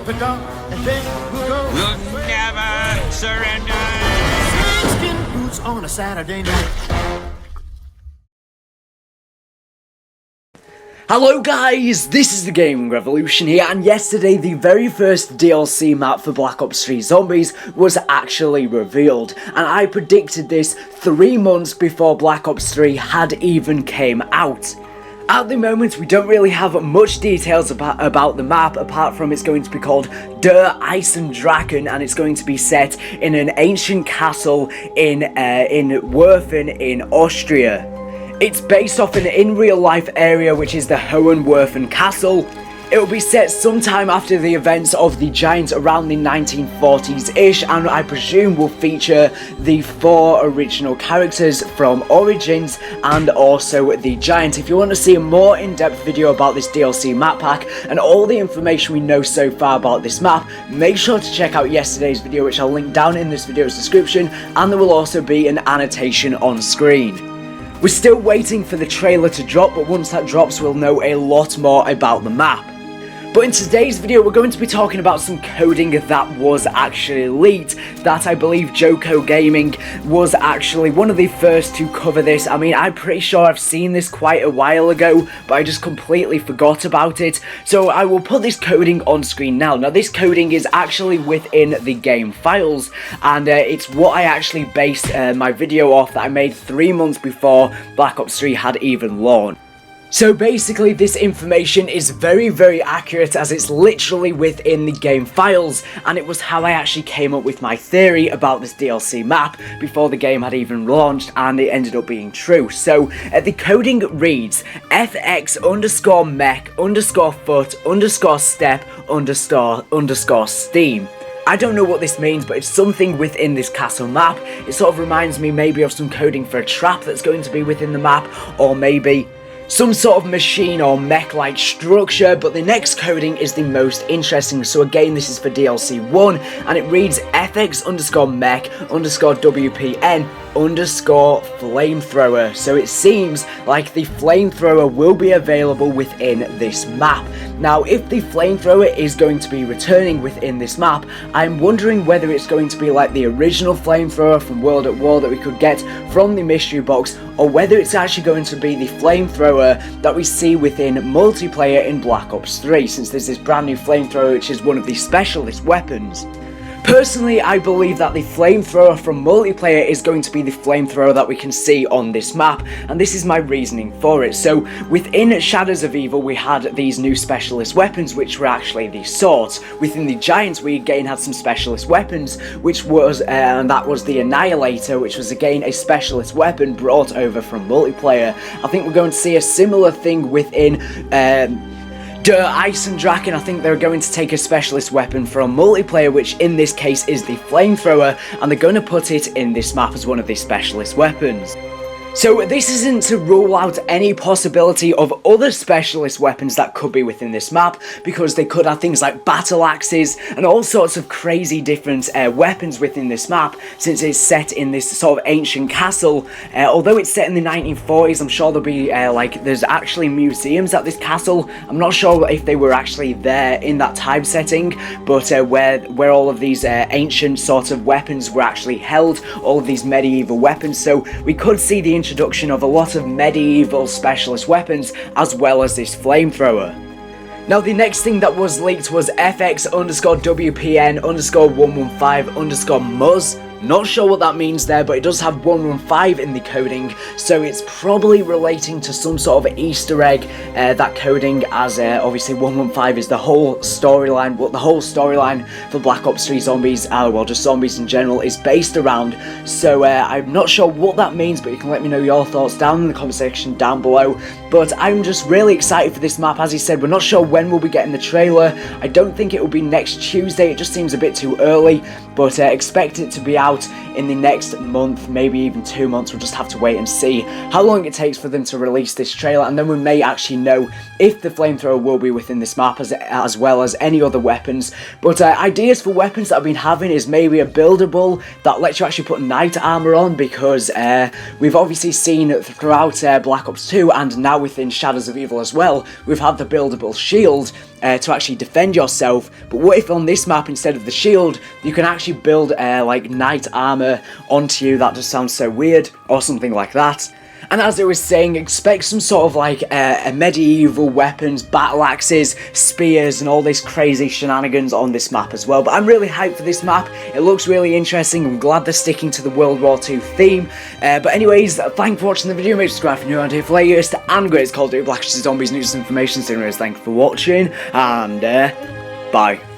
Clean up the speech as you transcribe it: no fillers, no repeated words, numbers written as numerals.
the dark, and then we'll go. We'll never surrender. Skin boots on a Saturday night. Hello guys, this is the Gaming Revolution here, and yesterday the very first DLC map for Black Ops 3 Zombies was actually revealed, and I predicted this 3 months before Black Ops 3 had even came out. At the moment, we don't really have much details about the map, apart from it's going to be called EISENDRACHE, and it's going to be set in an ancient castle in Werfen in Austria. It's based off an in-real-life area, which is the Hohenwerfen Castle. It will be set sometime after the events of the Giants around the 1940s-ish, and I presume will feature the 4 original characters from Origins and also the Giant. If you want to see a more in-depth video about this DLC map pack and all the information we know so far about this map, make sure to check out yesterday's video, which I'll link down in this video's description, and there will also be an annotation on screen. We're still waiting for the trailer to drop, but once that drops we'll know a lot more about the map. But in today's video we're going to be talking about some coding that was actually leaked, that I believe Joko Gaming was actually one of the first to cover this. I mean, I'm pretty sure I've seen this quite a while ago, but I just completely forgot about it. So I will put this coding on screen now. Now this coding is actually within the game files, and it's what I actually based my video off that I made 3 months before Black Ops 3 had even launched. So basically this information is very accurate, as it's literally within the game files, and it was how I actually came up with my theory about this DLC map before the game had even launched, and it ended up being true. So the coding reads fx_mech_foot_step_steam. I don't know what this means, but it's something within this castle map. It sort of reminds me maybe of some coding for a trap that's going to be within the map, or maybe some sort of machine or mech-like structure, but the next coding is the most interesting. So again, this is for DLC 1, and it reads fx_mech_WPN_flamethrower. So it seems like the flamethrower will be available within this map. Now, if the flamethrower is going to be returning within this map, I'm wondering whether it's going to be like the original flamethrower from World at War that we could get from the mystery box, or whether it's actually going to be the flamethrower that we see within multiplayer in Black Ops 3, since there's this brand new flamethrower which is one of the specialist weapons. Personally, I believe that the flamethrower from multiplayer is going to be the flamethrower that we can see on this map, and this is my reasoning for it. So within Shadows of Evil we had these new specialist weapons, which were actually the swords. Within the Giants we again had some specialist weapons, which was and that was the Annihilator, which was again a specialist weapon brought over from multiplayer. I think we're going to see a similar thing within EISENDRACHE, and I think they're going to take a specialist weapon from multiplayer, which in this case is the flamethrower, and they're going to put it in this map as one of the specialist weapons. So this isn't to rule out any possibility of other specialist weapons that could be within this map, because they could have things like battle axes and all sorts of crazy different weapons within this map, since it's set in this sort of ancient castle. Although it's set in the 1940s, I'm sure there'll be there's actually museums at this castle. I'm not sure if they were actually there in that time setting, but where all of these ancient sort of weapons were actually held, all of these medieval weapons. So we could see the introduction of a lot of medieval specialist weapons, as well as this flamethrower. Now the next thing that was leaked was fx_WPN_115_Muzz. Not sure what that means there, but it does have 115 in the coding, so it's probably relating to some sort of Easter egg, that coding, as obviously 115 is the whole storyline, what the whole storyline for Black Ops 3 Zombies, well just zombies in general, is based around. So I'm not sure what that means, but you can let me know your thoughts down in the comment section down below. But I'm just really excited for this map. As he said, we're not sure when we'll be getting the trailer. I don't think it will be next Tuesday, it just seems a bit too early, but expect it to be out in the next month, maybe even 2 months. We'll just have to wait and see how long it takes for them to release this trailer, and then we may actually know if the flamethrower will be within this map as well as any other weapons. But ideas for weapons that I've been having is maybe a buildable that lets you actually put knight armor on, because we've obviously seen throughout Black Ops 2 and now within Shadows of Evil as well, we've had the buildable shield. to actually defend yourself. But what if on this map, instead of the shield, you can actually build like knight armor onto you? That just sounds so weird, or something like that. And as I was saying, expect some sort of like a medieval weapons, battle axes, spears, and all this crazy shenanigans on this map as well. But I'm really hyped for this map. It looks really interesting. I'm glad they're sticking to the World War II theme. But anyways, thank you for watching the video. Make sure to subscribe if you're new around here for latest and greatest Call of Duty Black Ops Zombies news and information. So anyways, thank you for watching, and bye.